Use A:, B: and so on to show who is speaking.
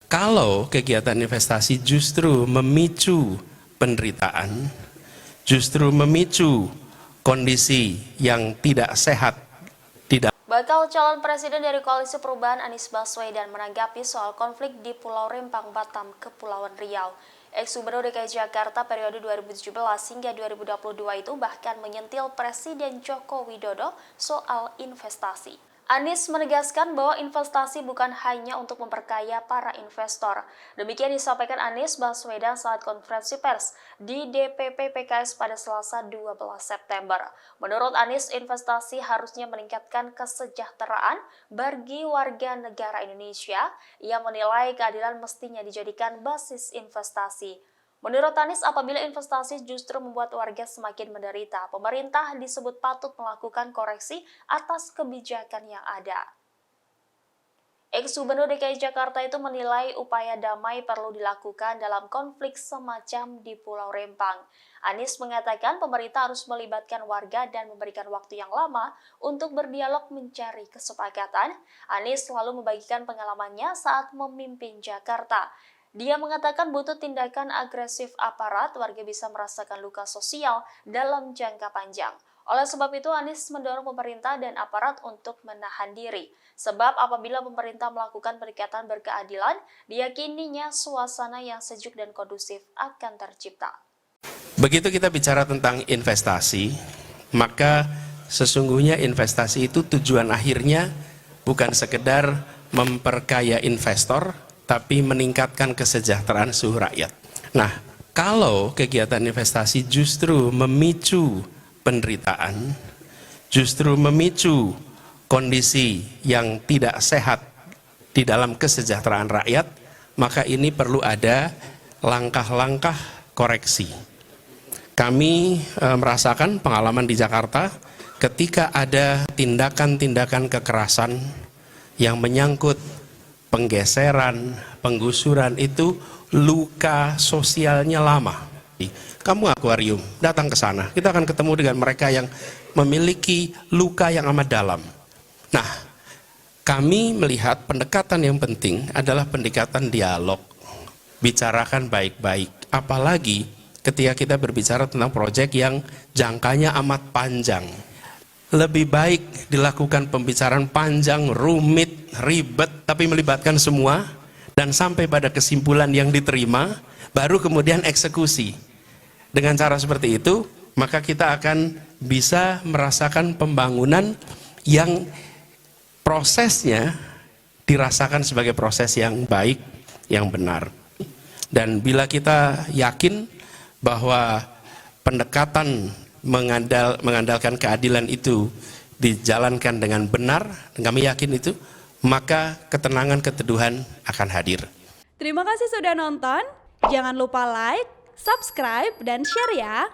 A: kalau kegiatan investasi justru memicu penderitaan, justru memicu kondisi yang tidak sehat.
B: Bakal calon presiden dari Koalisi Perubahan Anies Baswedan menanggapi soal konflik di Pulau Rempang, Batam, Kepulauan Riau. Ex-Gubernur DKI Jakarta periode 2017 hingga 2022 itu bahkan menyentil Presiden Joko Widodo soal investasi. Anies menegaskan bahwa investasi bukan hanya untuk memperkaya para investor. Demikian disampaikan Anies Baswedan saat konferensi pers di DPP PKS pada Selasa 12 September. Menurut Anies, investasi harusnya meningkatkan kesejahteraan bagi warga negara Indonesia. Ia menilai keadilan mestinya dijadikan basis investasi. Menurut Anies, apabila investasi justru membuat warga semakin menderita, pemerintah disebut patut melakukan koreksi atas kebijakan yang ada. Ex-Gubernur DKI Jakarta itu menilai upaya damai perlu dilakukan dalam konflik semacam di Pulau Rempang. Anies mengatakan pemerintah harus melibatkan warga dan memberikan waktu yang lama untuk berdialog mencari kesepakatan. Anies selalu membagikan pengalamannya saat memimpin Jakarta. Dia mengatakan butuh tindakan agresif aparat, warga bisa merasakan luka sosial dalam jangka panjang. Oleh sebab itu, Anies mendorong pemerintah dan aparat untuk menahan diri. Sebab apabila pemerintah melakukan pendekatan berkeadilan, diyakininya suasana yang sejuk dan kondusif akan tercipta.
A: Begitu kita bicara tentang investasi, maka sesungguhnya investasi itu tujuan akhirnya bukan sekedar memperkaya investor, tapi meningkatkan kesejahteraan seluruh rakyat. Nah, kalau kegiatan investasi justru memicu penderitaan, justru memicu kondisi yang tidak sehat di dalam kesejahteraan rakyat, maka ini perlu ada langkah-langkah koreksi. Kami merasakan pengalaman di Jakarta ketika ada tindakan-tindakan kekerasan yang menyangkut penggeseran, penggusuran, itu luka sosialnya lama. Kamu akuarium, datang ke sana, kita akan ketemu dengan mereka yang memiliki luka yang amat dalam. Nah, kami melihat pendekatan yang penting adalah pendekatan dialog, bicarakan baik-baik, apalagi ketika kita berbicara tentang proyek yang jangkanya amat panjang. Lebih baik dilakukan pembicaraan panjang, rumit, ribet, tapi melibatkan semua, dan sampai pada kesimpulan yang diterima, baru kemudian eksekusi. Dengan cara seperti itu, maka kita akan bisa merasakan pembangunan yang prosesnya dirasakan sebagai proses yang baik, yang benar. Dan bila kita yakin bahwa pendekatan mengandalkan keadilan itu dijalankan dengan benar, dan kami yakin itu, maka ketenangan, keteduhan akan hadir.
C: Terima kasih sudah nonton, jangan lupa like, subscribe, dan share ya.